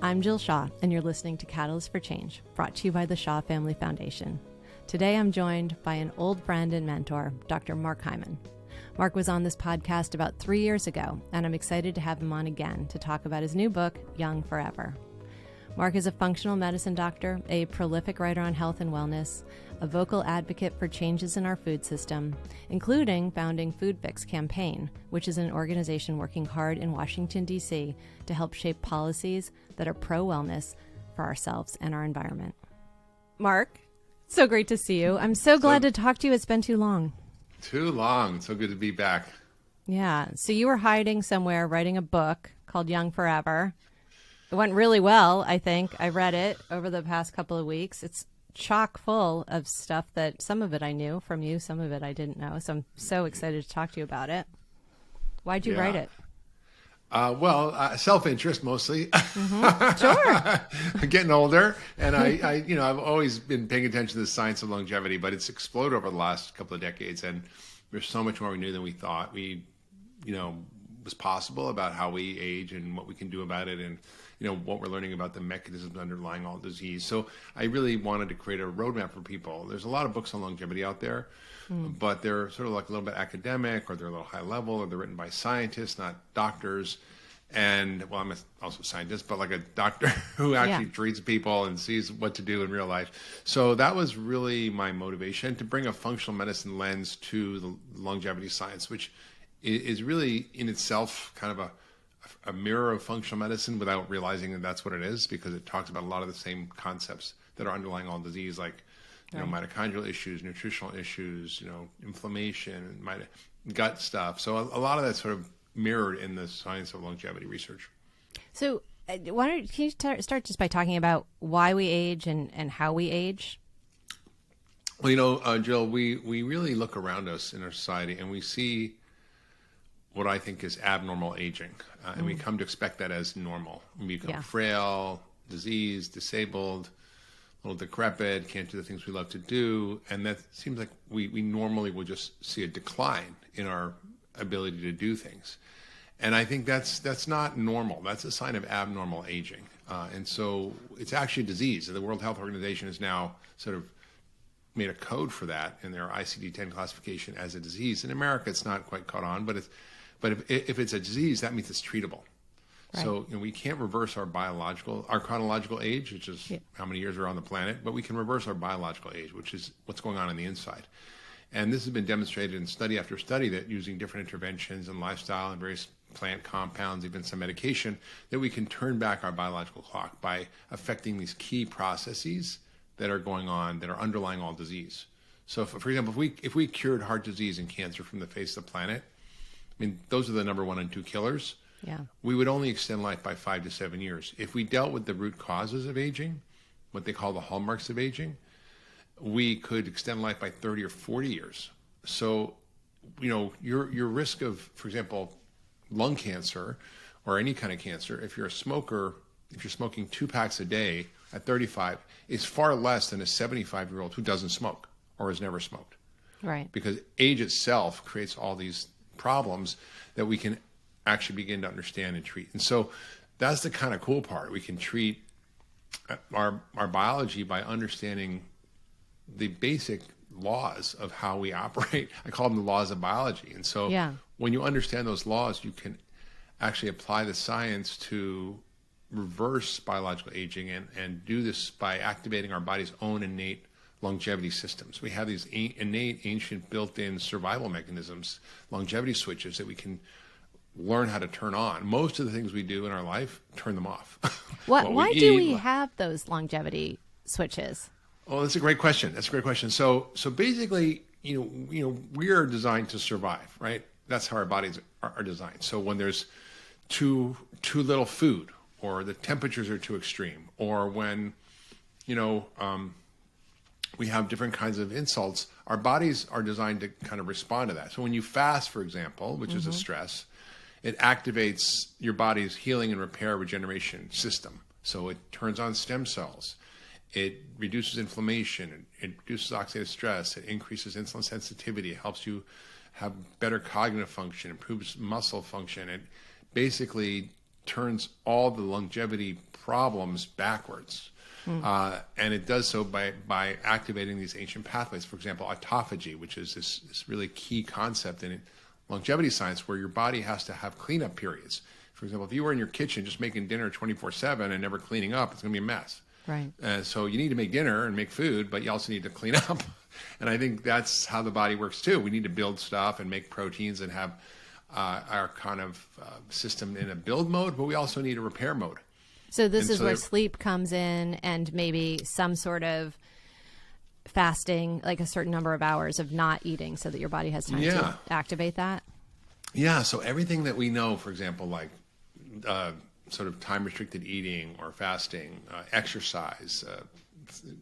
I'm Jill Shaw, and you're listening to Catalyst for Change, brought to you by the Shaw Family Foundation. Today I'm joined by an old friend and mentor, Dr. Mark Hyman. Mark was on this podcast about 3 years ago, and I'm excited to have him on again to talk about his new book, Young Forever. Mark is a functional medicine doctor, a prolific writer on health and wellness, a vocal advocate for changes in our food system, including founding Food Fix Campaign, which is an organization working hard in Washington, D.C. to help shape policies that are pro-wellness for ourselves and our environment. Mark, so great to see you. I'm so glad to talk to you. It's been too long. Too long. So good to be back. Yeah. So you were hiding somewhere writing a book called Young Forever. It went really well, I think. I read it over the past couple of weeks. It's chock full of stuff that some of it I knew from you, some of it I didn't know. So I'm so excited to talk to you about it. Why'd you write it? Self-interest mostly. Sure. Getting older, and I've always been paying attention to the science of longevity, but it's exploded over the last couple of decades, and there's so much more we knew than we thought was possible about how we age and what we can do about it, and what we're learning about the mechanisms underlying all disease. So I really wanted to create a roadmap for people. There's a lot of books on longevity out there, but they're sort of like a little bit academic, or they're a little high level, or they're written by scientists, not doctors. And I'm also a scientist, but like a doctor who actually treats people and sees what to do in real life. So that was really my motivation, to bring a functional medicine lens to the longevity science, which is really in itself kind of a mirror of functional medicine without realizing that that's what it is, because it talks about a lot of the same concepts that are underlying all disease, like mitochondrial issues, nutritional issues, inflammation, gut stuff. So a lot of that's sort of mirrored in the science of longevity research. So can you start just by talking about why we age and how we age? Well, Jill, we really look around us in our society and we see what I think is abnormal aging. And we come to expect that as normal. We become frail, diseased, disabled, a little decrepit, can't do the things we love to do. And that seems like we normally will just see a decline in our ability to do things. And I think that's not normal. That's a sign of abnormal aging. And so it's actually a disease. The World Health Organization has now sort of made a code for that in their ICD-10 classification as a disease. In America, it's not quite caught on, but if it's a disease, that means it's treatable. Right. So we can't reverse our chronological age, which is how many years we're on the planet, but we can reverse our biological age, which is what's going on the inside. And this has been demonstrated in study after study that using different interventions and lifestyle and various plant compounds, even some medication, that we can turn back our biological clock by affecting these key processes that are going on, that are underlying all disease. So, for example, if we cured heart disease and cancer from the face of the planet, those are the number 1 and 2 killers. Yeah. We would only extend life by 5 to 7 years. If we dealt with the root causes of aging, what they call the hallmarks of aging, we could extend life by 30 or 40 years. So, your risk of, for example, lung cancer or any kind of cancer, if you're a smoker, if you're smoking 2 packs a day at 35, is far less than a 75-year-old who doesn't smoke or has never smoked. Right. Because age itself creates all these problems that we can actually begin to understand and treat. And so that's the kind of cool part. We can treat our biology by understanding the basic laws of how we operate. I call them the laws of biology. And so when you understand those laws, you can actually apply the science to reverse biological aging and do this by activating our body's own innate longevity systems. We have these innate, ancient, built-in survival mechanisms, longevity switches that we can learn how to turn on. Most of the things we do in our life, turn them off. Why do we have those longevity switches? Oh, that's a great question. So basically, we are designed to survive, right? That's how our bodies are designed. So when there's too little food, or the temperatures are too extreme, or when, we have different kinds of insults, our bodies are designed to kind of respond to that. So when you fast, for example, which is a stress, it activates your body's healing and repair regeneration system. So it turns on stem cells. It reduces inflammation. It reduces oxidative stress. It increases insulin sensitivity. It helps you have better cognitive function, improves muscle function. It basically turns all the longevity problems backwards. And it does so by activating these ancient pathways. For example, autophagy, which is this really key concept in longevity science, where your body has to have cleanup periods. For example, if you were in your kitchen just making dinner 24/7 and never cleaning up, it's going to be a mess. Right. So you need to make dinner and make food, but you also need to clean up. And I think that's how the body works too. We need to build stuff and make proteins and have our kind of system in a build mode, but we also need a repair mode. So this is where sleep comes in, and maybe some sort of fasting, like a certain number of hours of not eating so that your body has time to activate that. Yeah. So everything that we know, for example, like sort of time-restricted eating or fasting, exercise,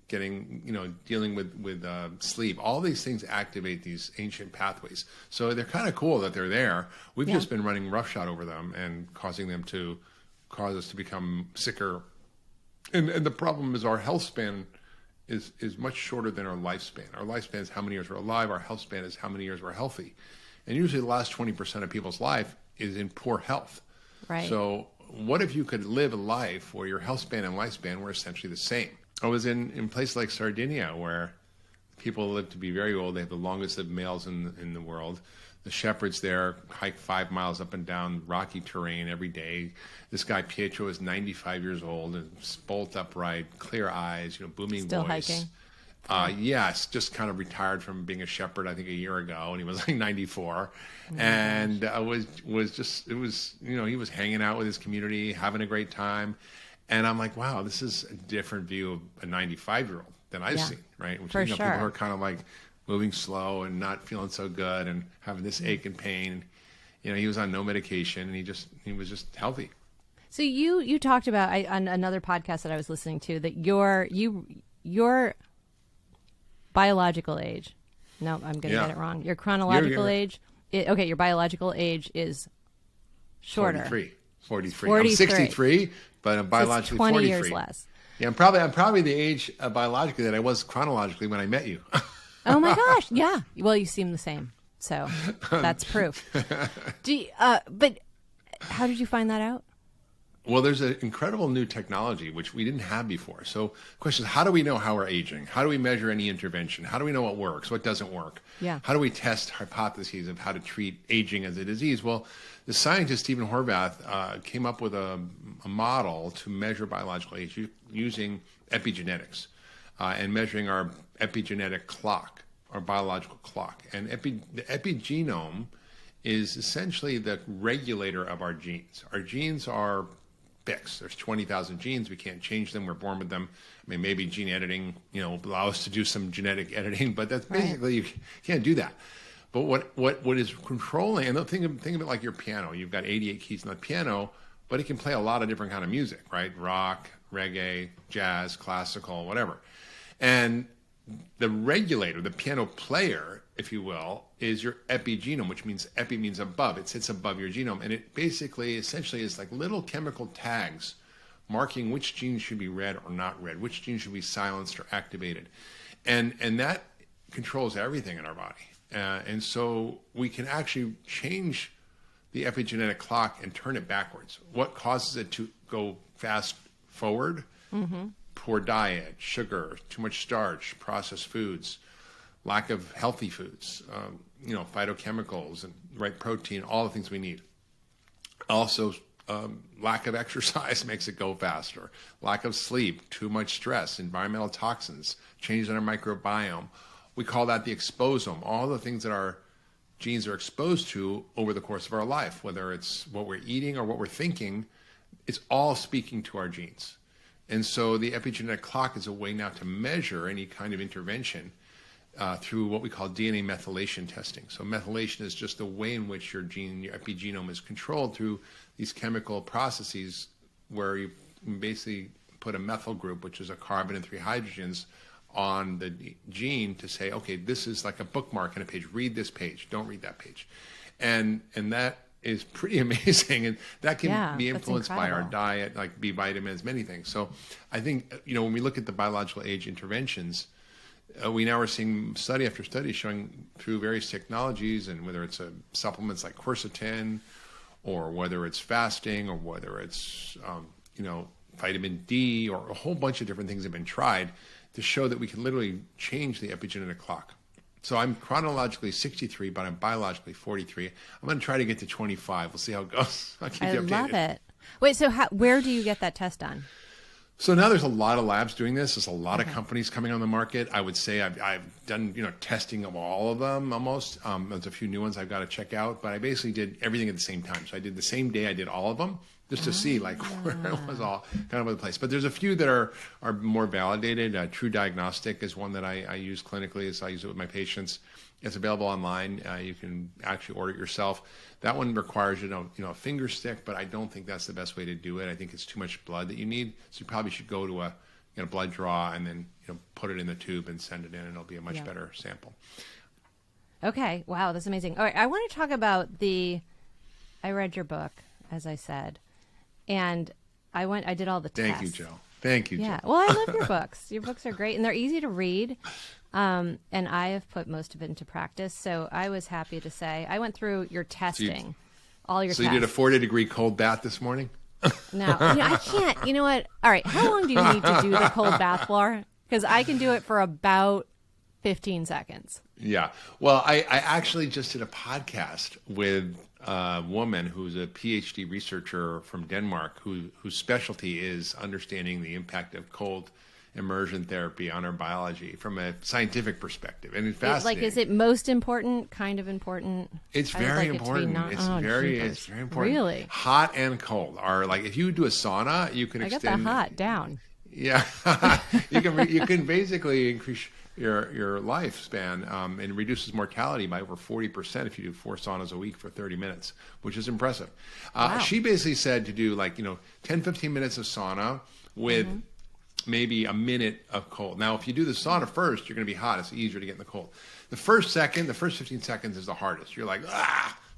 dealing with sleep, all these things activate these ancient pathways. So they're kind of cool that they're there. We've just been running roughshod over them and causing them to cause us to become sicker. And the problem is our health span is much shorter than our lifespan. Our lifespan is how many years we're alive. Our health span is how many years we're healthy. And usually the last 20% of people's life is in poor health. Right. So what if you could live a life where your health span and lifespan were essentially the same? I was in places like Sardinia, where people live to be very old. They have the longest lived males in the world. The shepherds there hike 5 miles up and down rocky terrain every day. This guy Pietro is 95 years old and bolt upright, clear eyes, booming Still voice. Hiking? Yes, just kind of retired from being a shepherd, I think, a year ago, and he was like 94. And he was hanging out with his community, having a great time. And I'm like, wow, this is a different view of a 95-year-old than I've seen, right? Which, For people sure. are kind of like moving slow and not feeling so good and having this ache and pain. He was on no medication, and he was just healthy. So you talked about on another podcast that I was listening to that your biological age. No, I'm going to get it wrong. Your chronological age. Your biological age is shorter. 43. I'm 63, but I'm biologically 20 43. years less. Yeah, I'm probably the age biologically that I was chronologically when I met you. Oh my gosh! Yeah. Well, you seem the same, so that's proof. But how did you find that out? Well, there's an incredible new technology which we didn't have before. So, the question is, how do we know how we're aging? How do we measure any intervention? How do we know what works, what doesn't work? Yeah. How do we test hypotheses of how to treat aging as a disease? Well, the scientist Stephen Horvath came up with a model to measure biological age using epigenetics and measuring our epigenetic clock, our biological clock. And the epigenome is essentially the regulator of our genes. Our genes are fixed. There's 20,000 genes. We can't change them. We're born with them. I mean, maybe gene editing, allow us to do some genetic editing, but that's basically, you can't do that. But what is controlling, and think of it like your piano. You've got 88 keys on the piano, but it can play a lot of different kind of music, right? Rock, reggae, jazz, classical, whatever. And the regulator, the piano player, if you will, is your epigenome, which means epi means above. It sits above your genome. And it basically, essentially, is like little chemical tags marking which genes should be read or not read, which genes should be silenced or activated. And that controls everything in our body. And so we can actually change the epigenetic clock and turn it backwards. What causes it to go fast forward? Mm-hmm. Poor diet, sugar, too much starch, processed foods, lack of healthy foods, phytochemicals and right protein, all the things we need. Also, lack of exercise makes it go faster. Lack of sleep, too much stress, environmental toxins, changes in our microbiome. We call that the exposome. All the things that our genes are exposed to over the course of our life, whether it's what we're eating or what we're thinking, it's all speaking to our genes. And so the epigenetic clock is a way now to measure any kind of intervention through what we call DNA methylation testing. So methylation is just the way in which your epigenome is controlled through these chemical processes where you basically put a methyl group, which is a carbon and 3 hydrogens, on the gene to say, okay, this is like a bookmark in a page. Read this page. Don't read that page. And that is pretty amazing. And that can be influenced by our diet, like B vitamins, many things. So I think, when we look at the biological age interventions, we now are seeing study after study showing through various technologies, and whether it's supplements like quercetin or whether it's fasting, or whether it's, vitamin D, or a whole bunch of different things have been tried to show that we can literally change the epigenetic clock. So I'm chronologically 63, but I'm biologically 43. I'm going to try to get to 25. We'll see how it goes. I'll keep you updated. I love it. Wait, so where do you get that test done? So now there's a lot of labs doing this. There's a lot of companies coming on the market. I would say I've done testing of all of them almost. There's a few new ones I've got to check out, but I basically did everything at the same time. So I did the same day I did all of them, just to see like where it was all kind of other place. But there's a few that are more validated. True Diagnostic is one that I use clinically, as I use it with my patients. It's available online. You can actually order it yourself. That one requires a finger stick, but I don't think that's the best way to do it. I think it's too much blood that you need. So you probably should go to a blood draw and then put it in the tube and send it in, and it'll be a much better sample. Okay. Wow, that's amazing. All right, I want to talk about I read your book, as I said, and I did all the tests. Thank you, Joe. Thank you, Yeah. Joe. Well, I love your books. Your books are great, and they're easy to read. And I have put most of it into practice, so I was happy to say I went through your testing, all your tests. So you did a 40-degree cold bath this morning? No, I can't. You know what? All right, how long do you need to do the cold bath for? Because I can do it for about 15 seconds. Yeah. Well, I actually just did a podcast with a woman who's a PhD researcher from Denmark whose specialty is understanding the impact of cold immersion therapy on our biology from a scientific perspective. And it's fascinating. Is it most important, kind of important? It's very important. It's very important. Really? Hot and cold are like, if you do a sauna, you can extend. I got the hot down. Yeah. you can basically increase your lifespan, and it reduces mortality by over 40% if you do 4 saunas a week for 30 minutes, which is impressive. Wow. She basically said to do 10, 15 minutes of sauna with maybe a minute of cold. Now, if you do the sauna first, you're going to be hot. It's easier to get in the cold. The first 15 seconds is the hardest. You're like,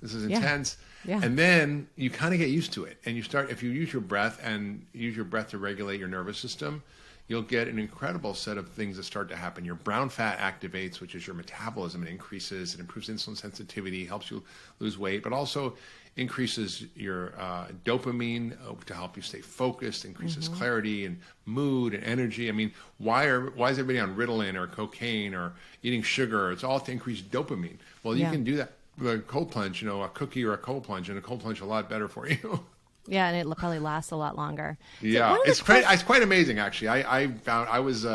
this is intense. Yeah. And then you kind of get used to it. And if you use your breath to regulate your nervous system, you'll get an incredible set of things that start to happen. Your brown fat activates, which is your metabolism. It increases, it improves insulin sensitivity, helps you lose weight, but also increases your dopamine to help you stay focused, increases clarity and mood and energy. I mean, why is everybody on Ritalin or cocaine or eating sugar? It's all to increase dopamine. Well, you can do that with a cold plunge, a cookie or a cold plunge, and a cold plunge is a lot better for you. Yeah, and it probably lasts a lot longer. Yeah, it's quite amazing, actually. I found I was,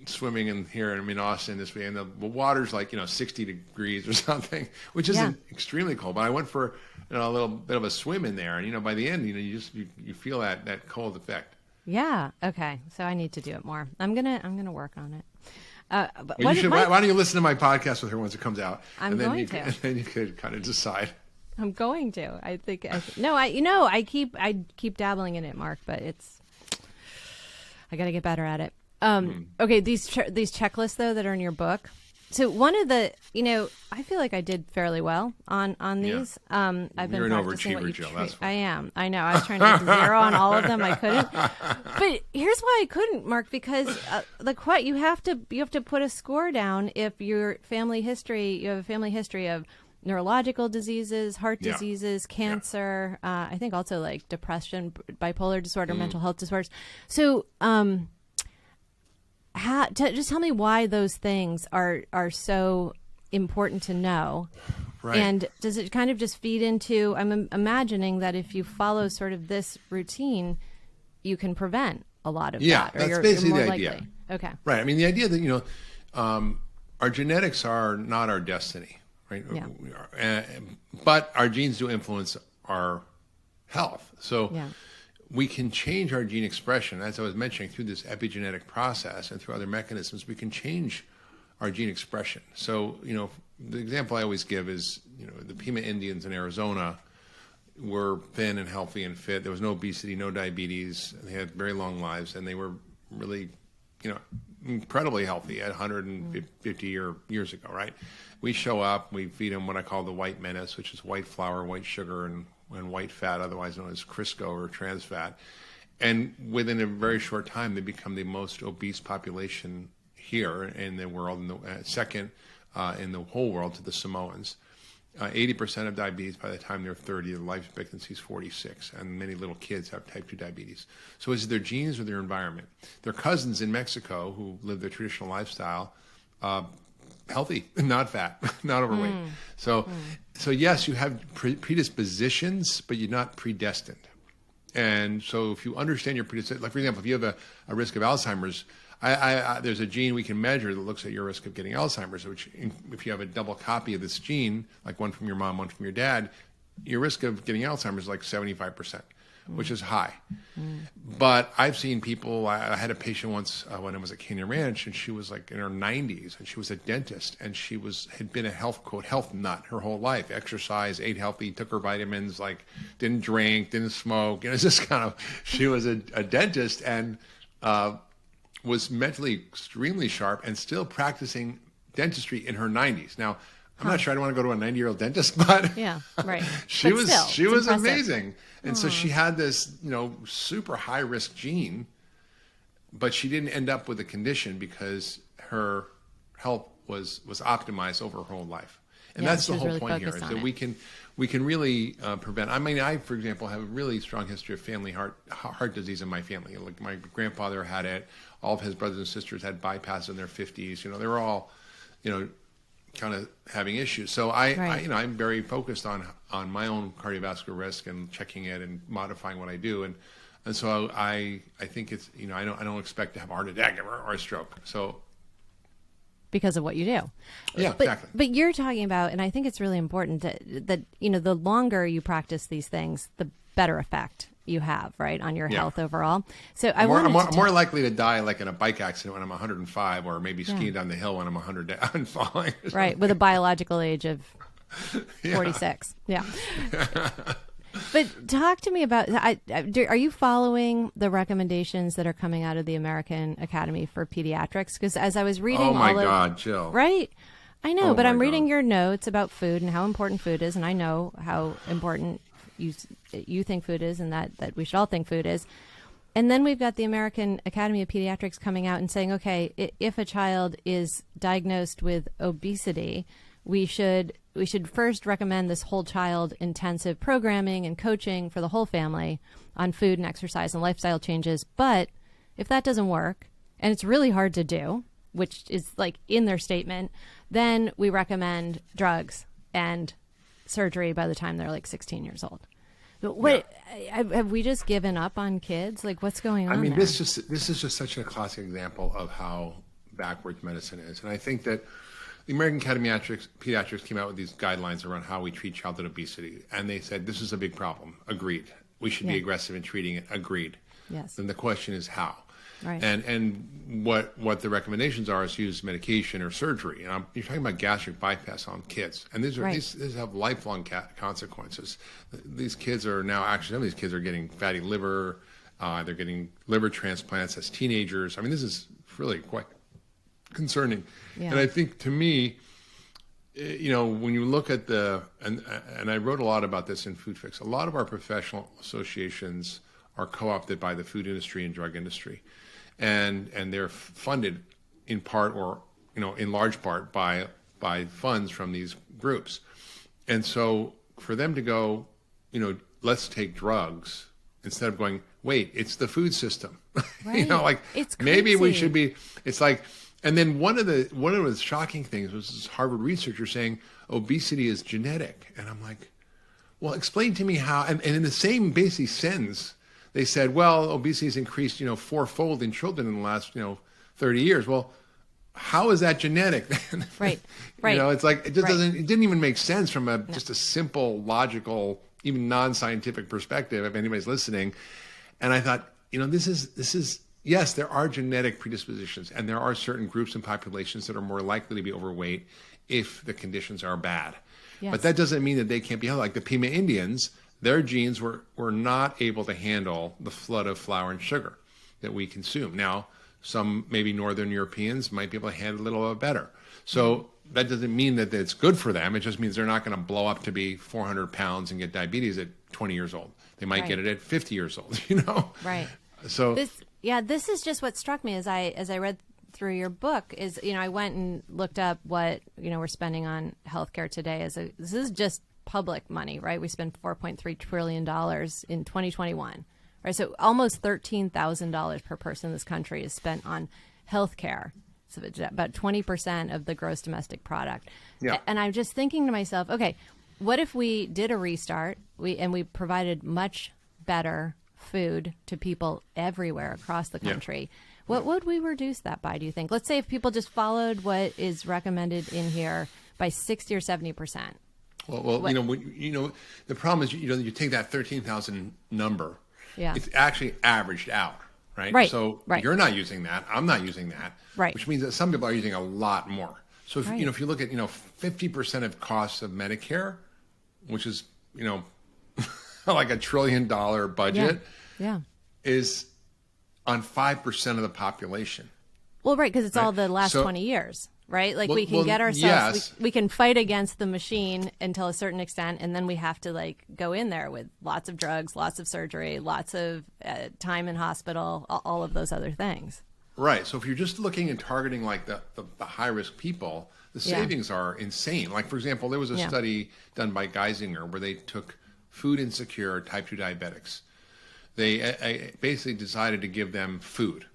swimming in Austin this week, and the water's 60 degrees or something, which isn't extremely cold. But I went for a little bit of a swim in there, and by the end, you feel that cold effect. Yeah. Okay. So I need to do it more. I'm gonna work on it. But why don't you listen to my podcast with her once it comes out? And then you could kind of decide. I'm going to. I keep dabbling in it, Mark, but I got to get better at it. Okay, these checklists though that are in your book. So one of the, I feel like I did fairly well on these. Yeah. I've been You're an practicing overachiever, Jill. That's fine. I am. I know. I was trying to get to 0 on all of them. I couldn't. But here's why I couldn't, Mark, because you have to put a score down if you have a family history of neurological diseses, heart diseases, cancer. I think also like depression, bipolar disorder, mental health disorders. So, just tell me why those things are so important to know. Right. And does it kind of just feed into, I'm imagining that if you follow sort of this routine, you can prevent a lot of that. Yeah, that's basically the idea. Likely. Okay. Right. I mean, the idea that, our genetics are not our destiny, right? Yeah. But our genes do influence our health. So we can change our gene expression, as I was mentioning, through this epigenetic process and through other mechanisms. We can change our gene expression. So, the example I always give is, the Pima Indians in Arizona were thin and healthy and fit. There was no obesity, no diabetes. They had very long lives, and they were really, incredibly healthy at 150 years ago, right? We show up, we feed them what I call the white menace, which is white flour, white sugar, and white fat, otherwise known as Crisco or trans fat. And within a very short time, they become the most obese population here in the world, second in the whole world to the Samoans. 80% of diabetes by the time they're 30, the life expectancy is 46, and many little kids have type 2 diabetes. So is it their genes or their environment? Their cousins in Mexico who live their traditional lifestyle, healthy, not fat, not overweight. So yes, you have predispositions, but you're not predestined. And so if you understand your predisposition, like for example, if you have a risk of Alzheimer's, there's a gene we can measure that looks at your risk of getting Alzheimer's, which if you have a double copy of this gene, like one from your mom, one from your dad, your risk of getting Alzheimer's is like 75%, which is high. But I've seen people, I had a patient once when I was at Canyon Ranch, and she was like in her 90s, and she was a dentist, and she had been a health nut her whole life, exercised, ate healthy, took her vitamins, like didn't drink, didn't smoke. It's just kind of, she was a dentist, and was mentally extremely sharp and still practicing dentistry in her 90s. Now, I'm not sure I don't want to go to a 90-year-old dentist, but yeah, right. she was amazing. And so she had this, super high risk gene, but she didn't end up with a condition because her health was optimized over her whole life. And that's the whole point here, is that we can really prevent. I mean, I, for example, have a really strong history of family heart disease in my family. Like my grandfather had it. All of his brothers and sisters had bypass in their 50s. They were all, kind of having issues. So I'm very focused on my own cardiovascular risk and checking it and modifying what I do. And so I think it's, I don't expect to have a heart attack or a stroke. So because of what you do. Yeah, exactly. But you're talking about, and I think it's really important that the longer you practice these things, the better effect you have, right, on your health overall. So I'm more likely to die like in a bike accident when I'm 105, or maybe skiing down the hill when I'm 100 and falling. Right, with a biological age of 46. Yeah. But talk to me about, are you following the recommendations that are coming out of the American Academy for Pediatrics? Because as I was reading God, Jill. Right? I know, but I'm reading your notes about food and how important food is, and I know how important you think food is, and that we should all think food is. And then we've got the American Academy of Pediatrics coming out and saying, okay, if a child is diagnosed with obesity, we should first recommend this whole child intensive programming and coaching for the whole family on food and exercise and lifestyle changes. But if that doesn't work, and it's really hard to do, which is like in their statement, then we recommend drugs and surgery by the time they're like 16 years old. But have we just given up on kids? Like, what's going on? I mean, there? this is just such a classic example of how backwards medicine is. And I think that the American Academy of Pediatrics came out with these guidelines around how we treat childhood obesity. And they said, this is a big problem. Agreed. We should be aggressive in treating it. Agreed. Yes. And the question is how. Right. And what the recommendations are is use medication or surgery. And you're talking about gastric bypass on kids, and these have lifelong consequences. These kids are now some of these kids are getting fatty liver. They're getting liver transplants as teenagers. I mean, this is really quite concerning. Yeah. And I think, to me, when you look at and I wrote a lot about this in Food Fix. A lot of our professional associations are co-opted by the food industry and drug industry. And they're funded in part or, in large part by funds from these groups. And so for them to go, let's take drugs instead of going, wait, it's the food system. Right. It's crazy. Maybe we should be, it's like, and then one of the shocking things was this Harvard researcher saying obesity is genetic. And I'm like, well, explain to me how, and in the same basic sentence, they said, well, obesity has increased, fourfold in children in the last, 30 years. Well, how is that genetic? Right. It's like, it didn't even make sense from just a simple, logical, even non-scientific perspective, if anybody's listening. And I thought, this is, yes, there are genetic predispositions, and there are certain groups and populations that are more likely to be overweight if the conditions are bad. Yes. But that doesn't mean that they can't be healthy. Like the Pima Indians, their genes were not able to handle the flood of flour and sugar that we consume. Now, some maybe Northern Europeans might be able to handle it a little bit better. So that doesn't mean that it's good for them. It just means they're not going to blow up to be 400 pounds and get diabetes at 20 years old. They might get it at 50 years old, Right. So this is just what struck me as I read through your book is, I went and looked up what, we're spending on healthcare today. This is just public money, right? We spend $4.3 trillion in 2021, right? So almost $13,000 per person in this country is spent on healthcare. So it's about 20% of the gross domestic product. Yeah. And I'm just thinking to myself, okay, what if we did a restart and we provided much better food to people everywhere across the country? What would we reduce that by, do you think? Let's say if people just followed what is recommended in here by 60 or 70%. Well, the problem is, you take that 13,000 number. Yeah. It's actually averaged out, right? Right. So right. You're not using that. I'm not using that. Right. Which means that some people are using a lot more. So if, right. if you look at, 50% of costs of Medicare, which is, like $1 trillion budget, yeah. is on 5% of the population. Well, right, because it's all the last 20 years, right? Like we can get ourselves, yes. we can fight against the machine until a certain extent, and then we have to go in there with lots of drugs, lots of surgery, lots of time in hospital, all of those other things. Right. So if you're just looking and targeting the high-risk people, the savings are insane. Like, for example, there was a study done by Geisinger where they took food insecure type 2 diabetics. They basically decided to give them food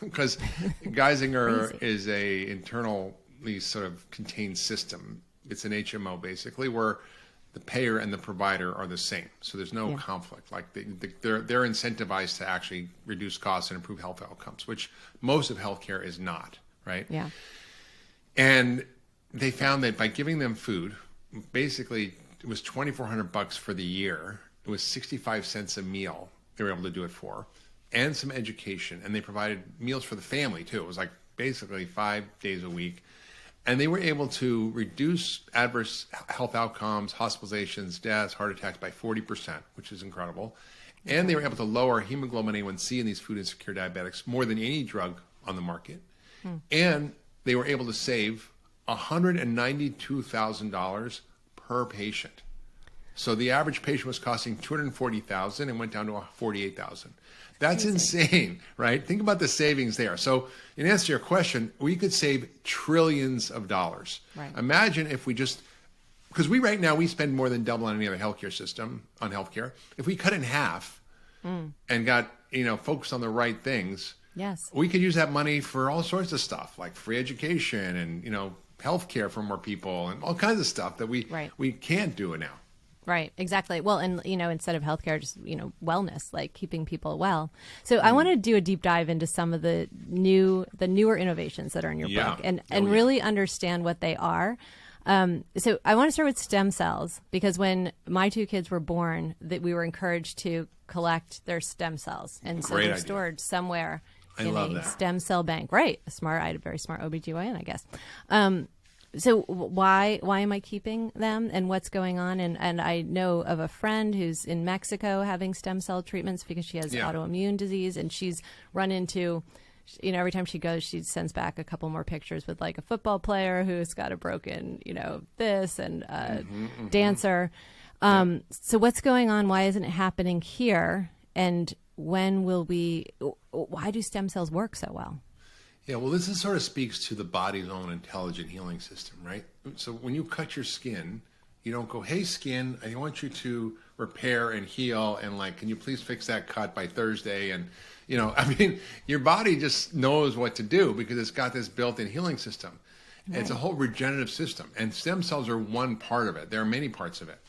because Geisinger is a internally sort of contained system. It's an HMO basically where the payer and the provider are the same. So there's no conflict. Like they're incentivized to actually reduce costs and improve health outcomes, which most of healthcare is not, right? Yeah. And they found that by giving them food, basically it was $2,400 for the year. It was 65 cents a meal they were able to do it for, and some education. And they provided meals for the family too. It was basically 5 days a week. And they were able to reduce adverse health outcomes, hospitalizations, deaths, heart attacks by 40%, which is incredible. And they were able to lower hemoglobin A1C in these food insecure diabetics more than any drug on the market. And they were able to save $192,000 per patient. So the average patient was costing $240,000 and went down to $48,000. That's insane, right? Think about the savings there. So in answer to your question, we could save trillions of dollars. Right. Imagine if we because right now we spend more than double on any other healthcare system on healthcare. If we cut in half and got, focused on the right things, we could use that money for all sorts of stuff like free education and, healthcare for more people and all kinds of stuff that we can't do it now. Right, exactly. Well, and, instead of healthcare, just, wellness, like keeping people well. So I want to do a deep dive into some of the newer innovations that are in your book and really understand what they are. So I want to start with stem cells, because when my two kids were born, that we were encouraged to collect their stem cells. And so they're stored somewhere in a stem cell bank. Right. I had a very smart OBGYN, I guess. So why am I keeping them, and what's going on? And I know of a friend who's in Mexico having stem cell treatments because she has autoimmune disease, and she's run into, every time she goes, she sends back a couple more pictures with a football player who's got a broken, this, and a dancer. So what's going on? Why isn't it happening here? And why do stem cells work so well? Yeah, well, this sort of speaks to the body's own intelligent healing system, right? So when you cut your skin, you don't go, hey, skin, I want you to repair and heal, and can you please fix that cut by Thursday? And, your body just knows what to do because it's got this built-in healing system. Right. It's a whole regenerative system, and stem cells are one part of it. There are many parts of it.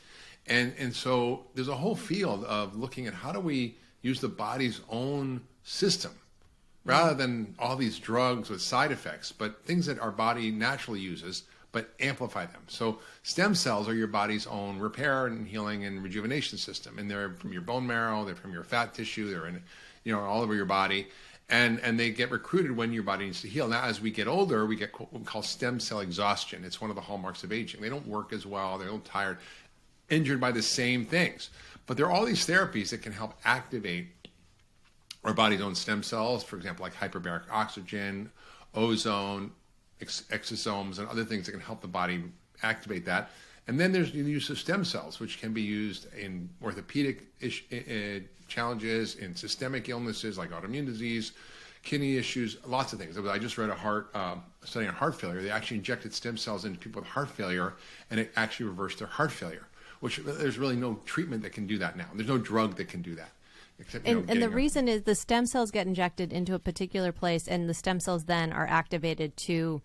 And so there's a whole field of looking at how do we use the body's own system rather than all these drugs with side effects, but things that our body naturally uses, but amplify them. So stem cells are your body's own repair and healing and rejuvenation system. And they're from your bone marrow, they're from your fat tissue, they're in, all over your body. And they get recruited when your body needs to heal. Now, as we get older, we get what we call stem cell exhaustion. It's one of the hallmarks of aging. They don't work as well, they're a little tired, injured by the same things. But there are all these therapies that can help activate our body's own stem cells, for example, like hyperbaric oxygen, ozone, exosomes, and other things that can help the body activate that. And then there's the use of stem cells, which can be used in orthopedic challenges, in systemic illnesses like autoimmune disease, kidney issues, lots of things. I just read a study on heart failure. They actually injected stem cells into people with heart failure, and it actually reversed their heart failure, which there's really no treatment that can do that now. There's no drug that can do that. Except, and the reason is the stem cells get injected into a particular place, and the stem cells then are activated to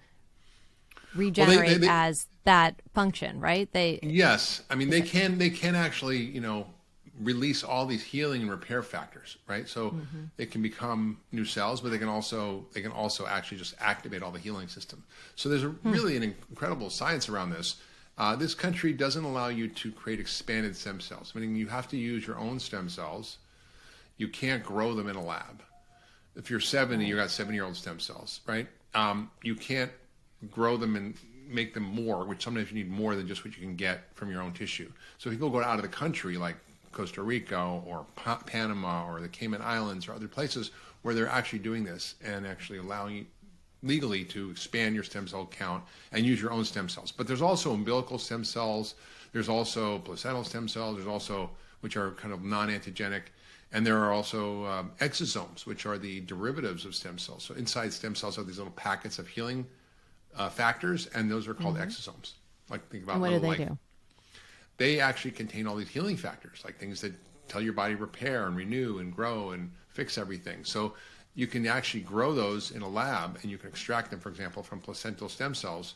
regenerate as that function, right? Yes. I mean, they can actually, release all these healing and repair factors, right? So they can become new cells, but they can also actually just activate all the healing system. So there's really an incredible science around this. This country doesn't allow you to create expanded stem cells, meaning you have to use your own stem cells. You can't grow them in a lab. If you're 70, you got 70-year-old stem cells, right? You can't grow them and make them more, which sometimes you need more than just what you can get from your own tissue. So if you go out of the country, like Costa Rica or Panama or the Cayman Islands or other places where they're actually doing this and actually allowing you legally to expand your stem cell count and use your own stem cells. But there's also umbilical stem cells. There's also placental stem cells. There's also, which are kind of non-antigenic. And there are also exosomes, which are the derivatives of stem cells. So inside stem cells are these little packets of healing factors, and those are called exosomes. Like, think about and what do they do? They actually contain all these healing factors, like things that tell your body repair and renew and grow and fix everything. So you can actually grow those in a lab, and you can extract them, for example, from placental stem cells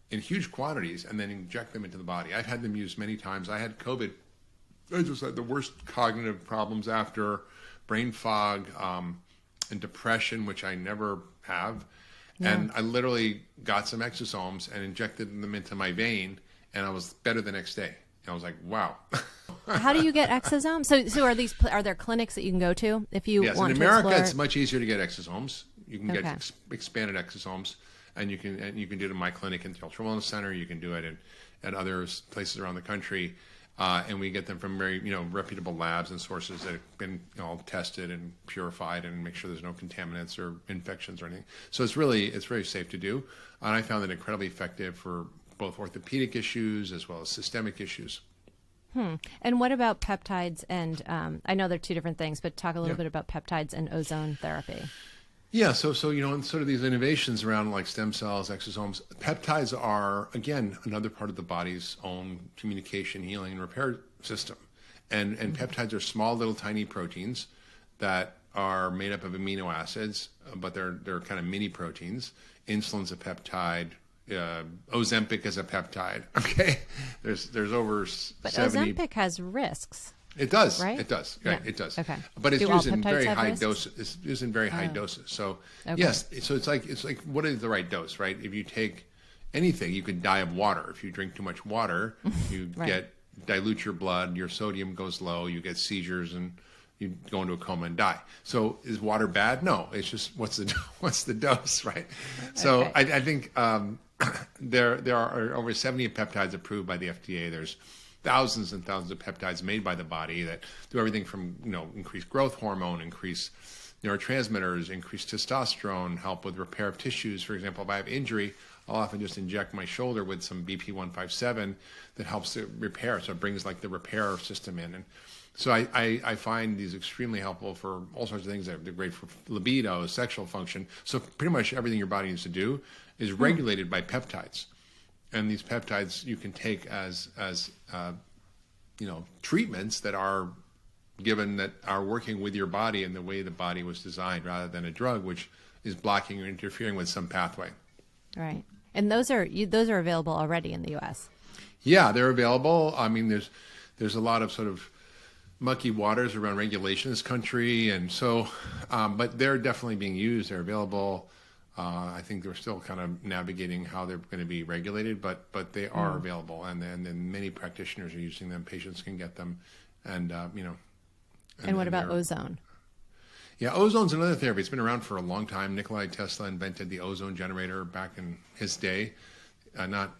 in huge quantities and then inject them into the body. I've had them used many times. I had COVID. I just had the worst cognitive problems after, brain fog, and depression, which I never have. Yeah. And I literally got some exosomes and injected them into my vein, and I was better the next day. I was like, wow. How do you get exosomes? So are there clinics that you can go to if you want to? Yes, in America, it's much easier to get exosomes. You can get expanded exosomes, and you can do it in my clinic in the Ultra Wellness Center. You can do it at other places around the country, and we get them from very reputable labs and sources that have been tested and purified and make sure there's no contaminants or infections or anything. So it's very safe to do, and I found it incredibly effective for both orthopedic issues as well as systemic issues. And what about peptides? And I know they're two different things, but talk a little bit about peptides and ozone therapy. Yeah, so in sort of these innovations around like stem cells, exosomes, peptides are, again, another part of the body's own communication, healing, and repair system. And peptides are small, little, tiny proteins that are made up of amino acids, but they're kind of mini proteins. Insulin's a peptide. Ozempic is a peptide. Okay, there's over 70. But Ozempic has risks. It does, right? It does, right? Yeah. It does. Okay, but it's used in very high doses. It's used in very high doses. So yes, so it's like what is the right dose, right? If you take anything, you could die of water. If you drink too much water, you dilute your blood, your sodium goes low, you get seizures, and you go into a coma and die. So is water bad? No, it's just what's the dose, right? So I think there are over 70 peptides approved by the FDA. There's thousands and thousands of peptides made by the body that do everything from increase growth hormone, increase neurotransmitters, increase testosterone, help with repair of tissues. For example, if I have injury, I'll often just inject my shoulder with some BP157 that helps to repair. So it brings like the repair system in. And so I find these extremely helpful for all sorts of things. They're great for libido, sexual function. So pretty much everything your body needs to do is regulated by peptides. And these peptides you can take as treatments that are given that are working with your body in the way the body was designed, rather than a drug which is blocking or interfering with some pathway. Right. And those are available already in the U.S. Yeah, they're available. I mean, there's a lot of sort of mucky waters around regulation in this country, and so, but they're definitely being used. They're available. I think they're still kind of navigating how they're going to be regulated, but they are available, and then many practitioners are using them. Patients can get them, and And what about ozone? Yeah, ozone's another therapy. It's been around for a long time. Nikola Tesla invented the ozone generator back in his day. Not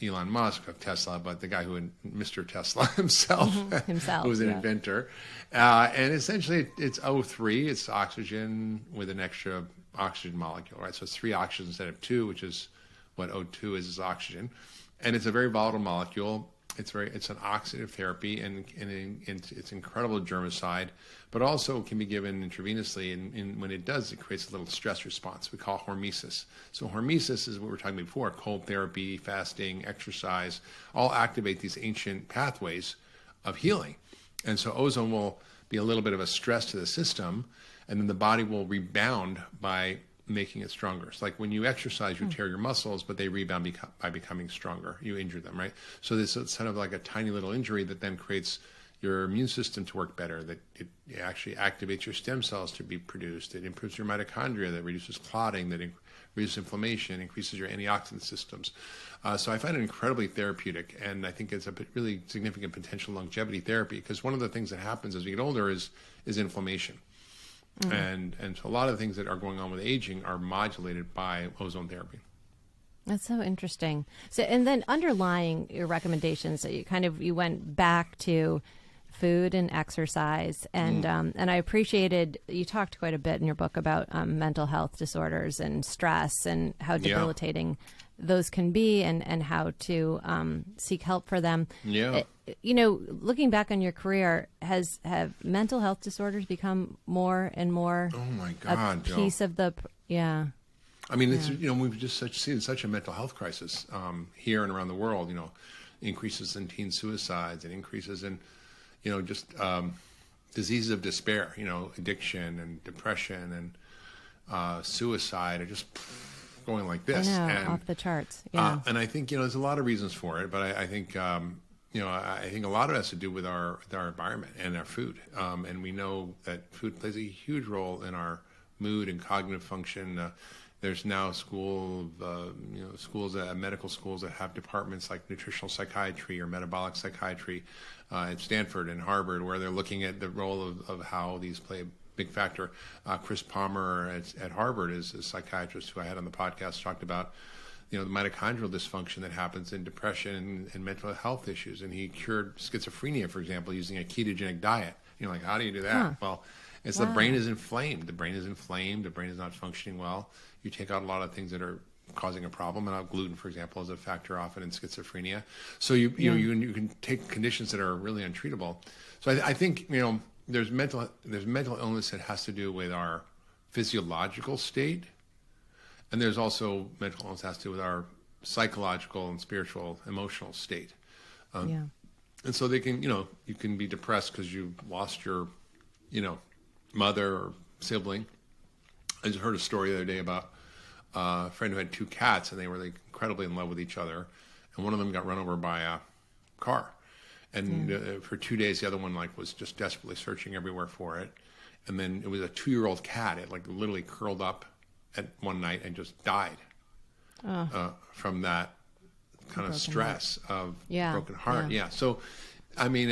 Elon Musk of Tesla, but the guy Mr. Tesla himself, who was an inventor. And essentially, it's O3. It's oxygen with an extra oxygen molecule, right? So it's 3 oxygens instead of 2, which is what O2 is oxygen. And it's a very volatile molecule. it's an oxidative therapy, and it's incredible germicide, but also can be given intravenously. And when it does, it creates a little stress response we call hormesis. So hormesis is what we were talking about before: cold therapy, fasting, exercise, all activate these ancient pathways of healing. And so ozone will be a little bit of a stress to the system, and then the body will rebound by making it stronger. It's like when you exercise, you tear your muscles, but they rebound by becoming stronger. You injure them, right? So this is kind of like a tiny little injury that then creates your immune system to work better, that it actually activates your stem cells to be produced. It improves your mitochondria, that reduces clotting, that reduces inflammation, increases your antioxidant systems. So I find it incredibly therapeutic, and I think it's a really significant potential longevity therapy, because one of the things that happens as we get older is inflammation. And so a lot of the things that are going on with aging are modulated by ozone therapy. That's so interesting. So, and then underlying your recommendations, so you went back to food and exercise, and I appreciated, you talked quite a bit in your book about mental health disorders and stress and how debilitating those can be, and how to seek help for them. Looking back on your career, have mental health disorders become more and more a piece of the I mean, it's we've just seen such a mental health crisis here and around the world. Increases in teen suicides and increases in just diseases of despair. Addiction and depression and suicide are just going like this. And off the charts. Yeah. And I think there's a lot of reasons for it, but I think I think a lot of it has to do with our environment and our food. And we know that food plays a huge role in our mood and cognitive function. There's now schools, medical schools that have departments like nutritional psychiatry or metabolic psychiatry at Stanford and Harvard, where they're looking at the role of how these play a big factor. Chris Palmer at Harvard is a psychiatrist who I had on the podcast, talked about the mitochondrial dysfunction that happens in depression and mental health issues. And he cured schizophrenia, for example, using a ketogenic diet. How do you do that? Well, it's the brain is inflamed. The brain is inflamed. The brain is not functioning well. You take out a lot of things that are causing a problem, and gluten, for example, is a factor often in schizophrenia. So you can take conditions that are really untreatable. So I think there's mental illness that has to do with our physiological state, and there's also mental illness that has to do with our psychological and spiritual, emotional state. And so they can you can be depressed because you lost your mother or sibling. I just heard a story the other day about a friend who had two cats, and they were incredibly in love with each other, and one of them got run over by a car, and for 2 days the other one was just desperately searching everywhere for it, and then it was a 2-year-old cat. It literally curled up at one night and just died from that kind of stress of broken heart. So I mean,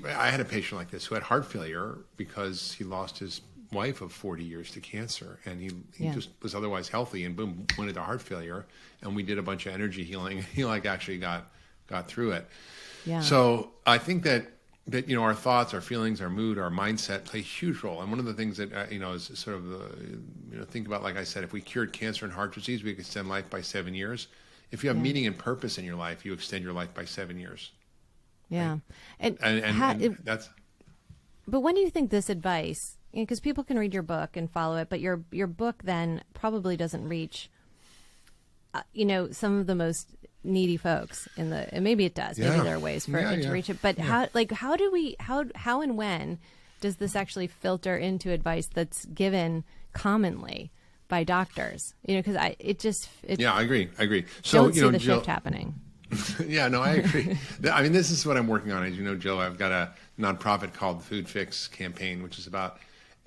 I had a patient like this who had heart failure because he lost his wife of 40 years to cancer, and he just was otherwise healthy, and boom, went into heart failure, and we did a bunch of energy healing. He actually got through it. So I think that our thoughts, our feelings, our mood, our mindset play a huge role. And one of the things that is sort of think about, like I said, if we cured cancer and heart disease, we could extend life by 7 years. If you have meaning and purpose in your life, you extend your life by 7 years. Yeah, right? And that's. But when do you think this advice? Because people can read your book and follow it, but your book then probably doesn't reach, some of the most needy folks and maybe it does. Maybe there are ways for it to reach it. But how and when does this actually filter into advice that's given commonly by doctors? Because I agree. So don't see the Jill, shift happening. I agree. I mean, this is what I'm working on. As you know, Jill, I've got a nonprofit called the Food Fix Campaign, which is about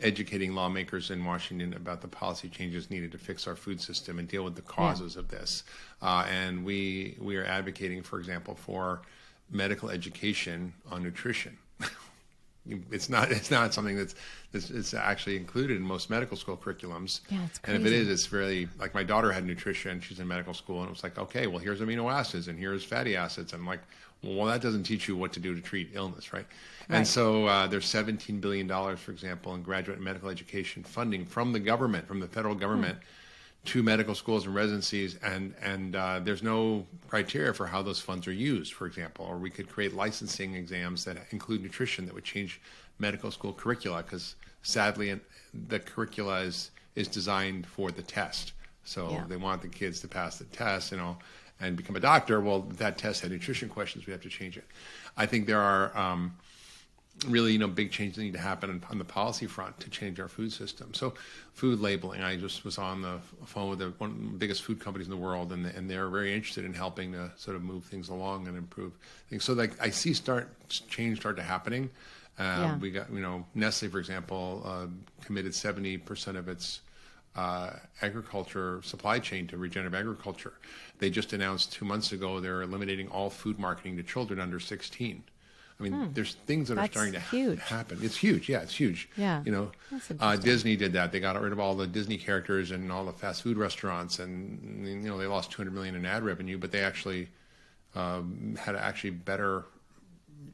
educating lawmakers in Washington about the policy changes needed to fix our food system and deal with the causes of this. And we are advocating, for example, for medical education on nutrition. It's not something that's actually included in most medical school curriculums. Yeah, it's crazy. And if it is, it's really like my daughter had nutrition. She's in medical school, and it was like, okay, well, here's amino acids and here's fatty acids. And I'm like, well, that doesn't teach you what to do to treat illness, right? And so there's $17 billion, for example, in graduate medical education funding from the government, from the federal government, 2 medical schools and residencies, and there's no criteria for how those funds are used, for example. Or we could create licensing exams that include nutrition that would change medical school curricula, because sadly the curricula is designed for the test. So they want the kids to pass the test, and become a doctor. Well, that test had nutrition questions. We have to change it. I think there are really, big changes that need to happen on the policy front to change our food system. So food labeling, I just was on the phone with one of the biggest food companies in the world, and they're very interested in helping to sort of move things along and improve things. So I see change start to happening. We got, Nestle, for example, committed 70% of its agriculture supply chain to regenerative agriculture. They just announced 2 months ago they're eliminating all food marketing to children under 16. I mean, there's things that are starting to happen. It's huge. Yeah, it's huge. Yeah. Disney did that. They got rid of all the Disney characters and all the fast food restaurants, and they lost $200 million in ad revenue, but they actually had better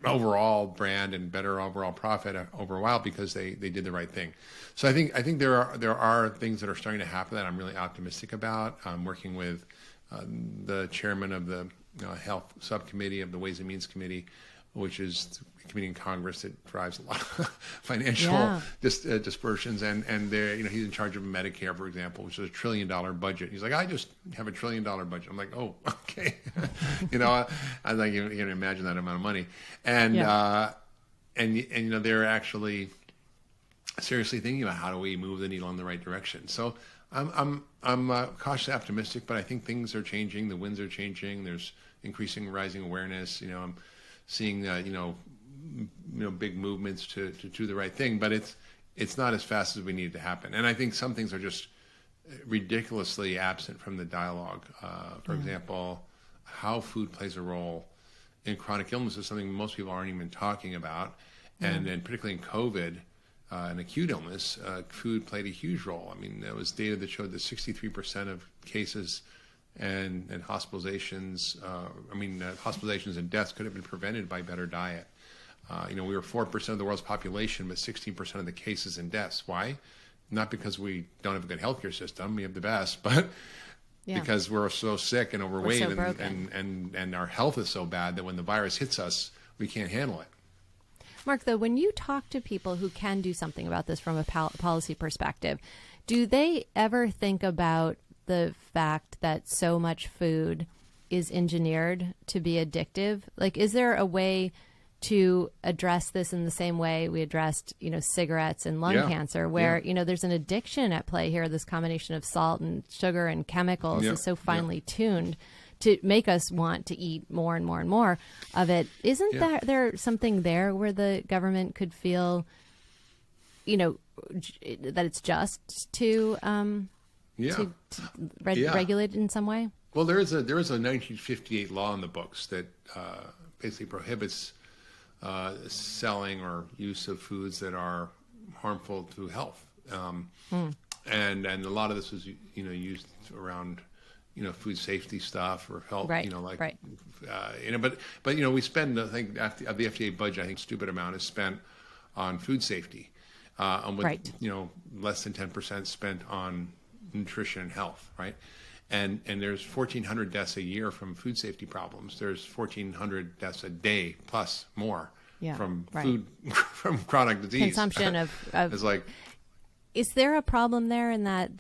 overall brand and better overall profit over a while because they did the right thing. So I think there are things that are starting to happen that I'm really optimistic about. I'm working with the chairman of the health subcommittee of the Ways and Means Committee, which is a committee in Congress that drives a lot of financial dispersions, and he's in charge of Medicare, for example, which is $1 trillion budget. He's like, I just have $1 trillion budget. I'm like, oh, okay. I like you can imagine that amount of money, and they're actually seriously thinking about how do we move the needle in the right direction. So I'm cautiously optimistic, but I think things are changing. The winds are changing. There's rising awareness. I'm seeing big movements to do the right thing, but it's not as fast as we need it to happen. And I think some things are just ridiculously absent from the dialogue. For example, how food plays a role in chronic illness is something most people aren't even talking about, and then particularly in COVID, an acute illness, food played a huge role. I mean, there was data that showed that 63% of cases and hospitalizations, hospitalizations and deaths could have been prevented by better diet. We were 4% of the world's population, but 16% of the cases and deaths. Why? Not because we don't have a good healthcare system, we have the best, but because we're so sick and overweight, and our health is so bad that when the virus hits us, we can't handle it. Mark, though, when you talk to people who can do something about this from a policy perspective, do they ever think about the fact that so much food is engineered to be addictive? Like, is there a way to address this in the same way we addressed, cigarettes and lung cancer, where, there's an addiction at play here? This combination of salt and sugar and chemicals is so finely tuned to make us want to eat more and more and more of it. Isn't there something there where the government could feel, that it's just to regulate it in some way? Well, there is a 1958 law in the books that basically prohibits selling or use of foods that are harmful to health, and a lot of this was used around food safety stuff or health, but we spend, I think, of the FDA budget, I think a stupid amount is spent on food safety, with less than 10% spent on nutrition and health, right? And there's 1,400 deaths a year from food safety problems. There's 1,400 deaths a day plus more from food, from chronic disease. Consumption of it's like. Is there a problem there in that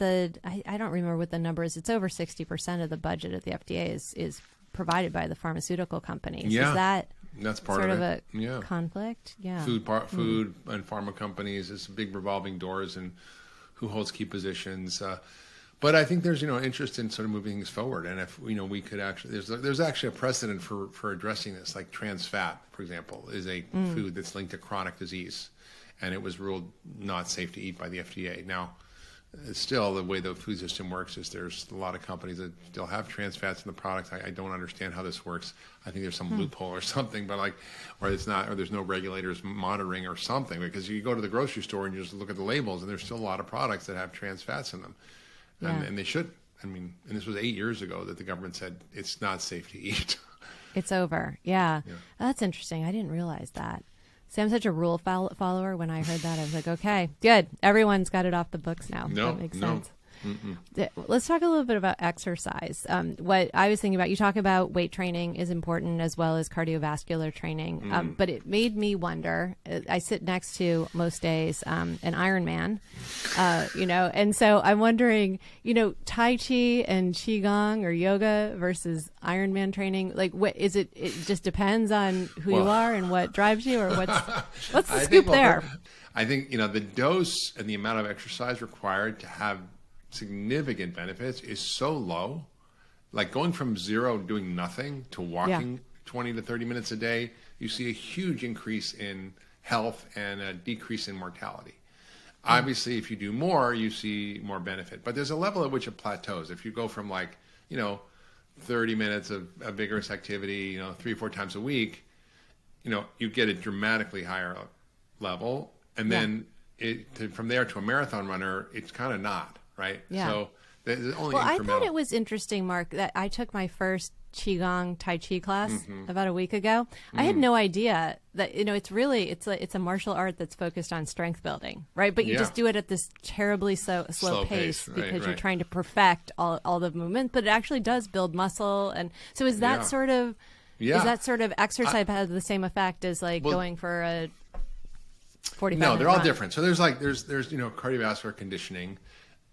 I don't remember what the number is. It's over 60% of the budget at the FDA is provided by the pharmaceutical companies. Yeah. That's part sort of a conflict? Yeah. Food and pharma companies is big revolving doors and who holds key positions. But I think there's interest in sort of moving things forward, and if we could actually there's actually a precedent for addressing this, like trans fat, for example, is a food that's linked to chronic disease, and it was ruled not safe to eat by the FDA. Now, still the way the food system works is there's a lot of companies that still have trans fats in the products. I don't understand how this works. I think there's some loophole or something, but or there's no regulators monitoring or something, because you go to the grocery store and you just look at the labels and there's still a lot of products that have trans fats in them. And they should. And this was 8 years ago that the government said it's not safe to eat. It's over. Yeah. That's interesting. I didn't realize that. See, I'm such a rule follower. When I heard that, I was like, okay, good. Everyone's got it off the books now. No, that makes sense. Let's talk a little bit about exercise. What I was thinking about, you talk about weight training is important as well as cardiovascular training. But it made me wonder, I sit next to most days an Ironman, and so I'm wondering, Tai Chi and Qigong or yoga versus Ironman training, like what is it? It just depends on who you are and what drives you, or what's the scoop there? I think, the dose and the amount of exercise required to have significant benefits is so low. Like going from zero, doing nothing, to walking 20 to 30 minutes a day, you see a huge increase in health and a decrease in mortality. Obviously, if you do more, you see more benefit. But there's a level at which it plateaus. If you go from 30 minutes of vigorous activity, 3 or 4 times a week, you get a dramatically higher level. And then from there to a marathon runner, it's kind of not, right? Yeah. So there's only I incremental. thought it was interesting, Mark, that I took my first Qigong Tai Chi class about a week ago. I had no idea that, it's a martial art that's focused on strength building, right? But you just do it at this terribly slow pace because you're trying to perfect all the movement, but it actually does build muscle. And so is that sort of exercise have the same effect as going for a 45 No, they're all run? different. So there's cardiovascular conditioning.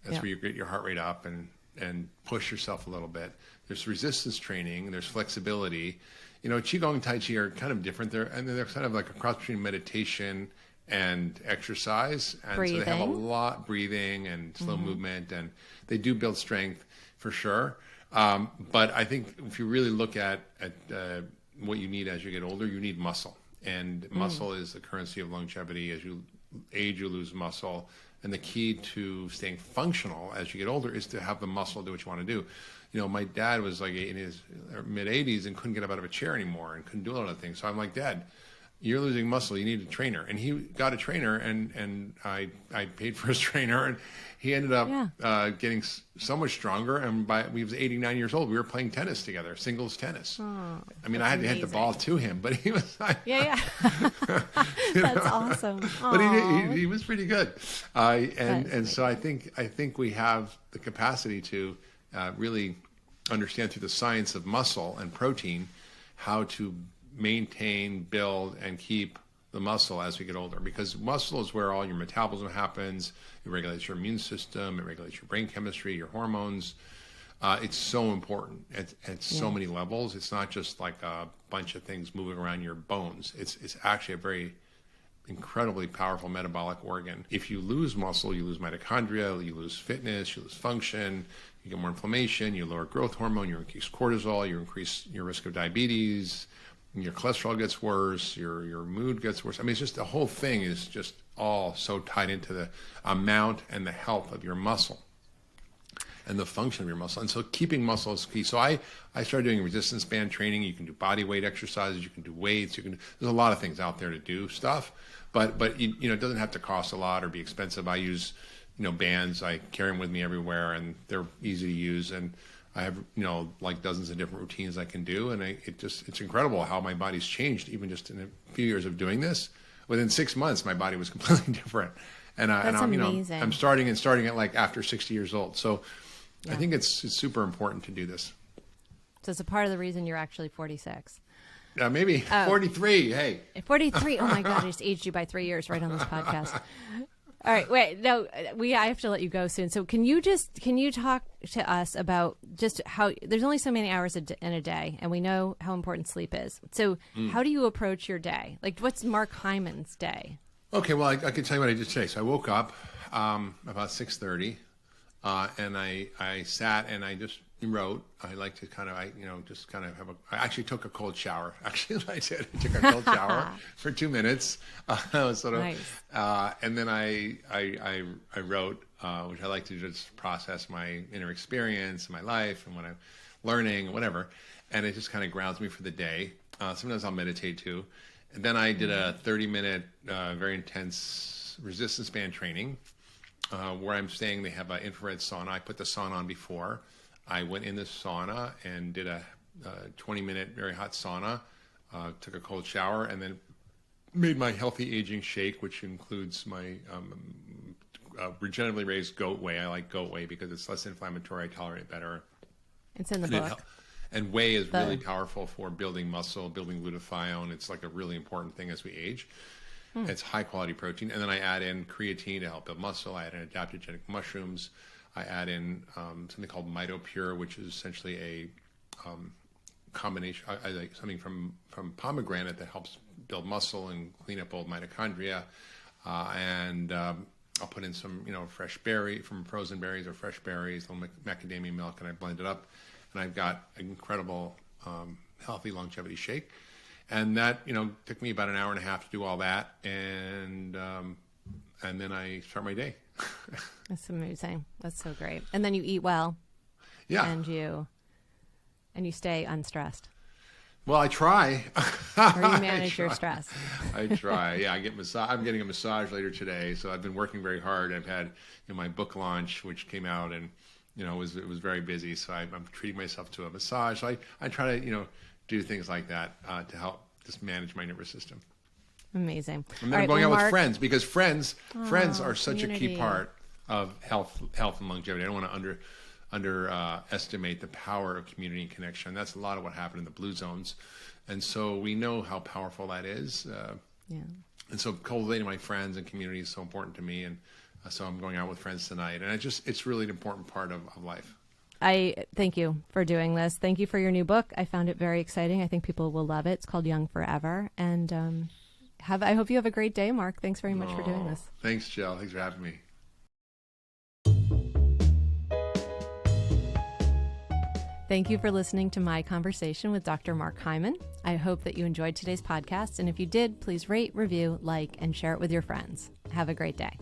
That's where you get your heart rate up and push yourself a little bit. There's resistance training. There's flexibility. Qigong and Tai Chi are kind of different. They're kind of like a cross between meditation and exercise. And breathing. So they have a lot breathing and slow movement, and they do build strength for sure. But I think if you really look at what you need as you get older, you need muscle. And muscle is the currency of longevity. As you age, you lose muscle. And the key to staying functional as you get older is to have the muscle do what you want to do. My dad was in his mid-80s and couldn't get up out of a chair anymore and couldn't do a lot of things. So I'm like, Dad, you're losing muscle. You need a trainer. And he got a trainer, and I paid for his trainer. And he ended up getting so much stronger. And he was 89 years old. We were playing tennis together, singles tennis. Oh, I mean, I had to hit the ball to him, but he was like... Yeah. That's awesome. But he was pretty good. So I think we have the capacity to really understand through the science of muscle and protein how to maintain, build, and keep the muscle as we get older, because muscle is where all your metabolism happens. It regulates your immune system. It regulates your brain chemistry, your hormones. It's so important at so many levels. It's not just like a bunch of things moving around your bones. It's actually a very incredibly powerful metabolic organ. If you lose muscle, you lose mitochondria, you lose fitness, you lose function, you get more inflammation, you lower growth hormone, you increase cortisol, you increase your risk of diabetes, your cholesterol gets worse, your mood gets worse. I mean, it's just the whole thing is just all so tied into the amount and the health of your muscle and the function of your muscle. And so keeping muscle is key. So I started doing resistance band training. You can do body weight exercises. You can do weights. There's a lot of things out there to do stuff, but it doesn't have to cost a lot or be expensive. I use, bands. I carry them with me everywhere, and they're easy to use. And I have, dozens of different routines I can do. And it's incredible how my body's changed even just in a few years of doing this. Within 6 months, my body was completely different. And I'm amazing. I'm starting it after 60 years old. So I think it's super important to do this. So it's a part of the reason you're actually 46. Maybe 43. Hey, 43. Oh my God, I just aged you by 3 years right on this podcast. All right, wait. No, I have to let you go soon. So can you talk to us about just how there's only so many hours in a day, and we know how important sleep is. So how do you approach your day? Like, what's Mark Hyman's day? Okay, well, I can tell you what I did today. So I woke up about 6:30, and I sat and I just wrote. I like to I actually took a cold shower. Actually, I did. I took a cold shower for 2 minutes. Nice. And then I wrote, which I like to just process my inner experience, my life, and what I'm learning, whatever. And it just kind of grounds me for the day. Sometimes I'll meditate too. And then I did a 30-minute, very intense resistance band training, where I'm staying. They have an infrared sauna. I put the sauna on before. I went in the sauna and did a 20-minute very hot sauna, took a cold shower, and then made my healthy aging shake, which includes my regeneratively raised goat whey. I like goat whey because it's less inflammatory. I tolerate it better. It's in the book. And whey is really powerful for building muscle, building glutathione. It's like a really important thing as we age. It's high quality protein. And then I add in creatine to help build muscle. I add in adaptogenic mushrooms. I add in something called MitoPure, which is essentially a combination. I like something from pomegranate that helps build muscle and clean up old mitochondria. And I'll put in some, fresh berry from frozen berries or fresh berries, a little macadamia milk, and I blend it up. And I've got an incredible healthy longevity shake. And that, took me about an hour and a half to do all that. And then I start my day. That's amazing. That's so great. And then you eat well. Yeah. And you stay unstressed. Well, I try. Or you manage your stress. I try. Yeah, I'm getting a massage later today. So I've been working very hard. I've had my book launch, which came out, and it was very busy. So I'm treating myself to a massage. So I try to do things like that to help just manage my nervous system. Amazing. And then I'm going out with friends, because friends are such a key part of health and longevity. I don't want to underestimate the power of community and connection. That's a lot of what happened in the blue zones. And so we know how powerful that is. And so cultivating my friends and community is so important to me. And so I'm going out with friends tonight. And it's really an important part of life. I thank you for doing this. Thank you for your new book. I found it very exciting. I think people will love it. It's called Young Forever. And I hope you have a great day, Mark. Thanks very much for doing this. Thanks, Jill. Thanks for having me. Thank you for listening to my conversation with Dr. Mark Hyman. I hope that you enjoyed today's podcast. And if you did, please rate, review, like, and share it with your friends. Have a great day.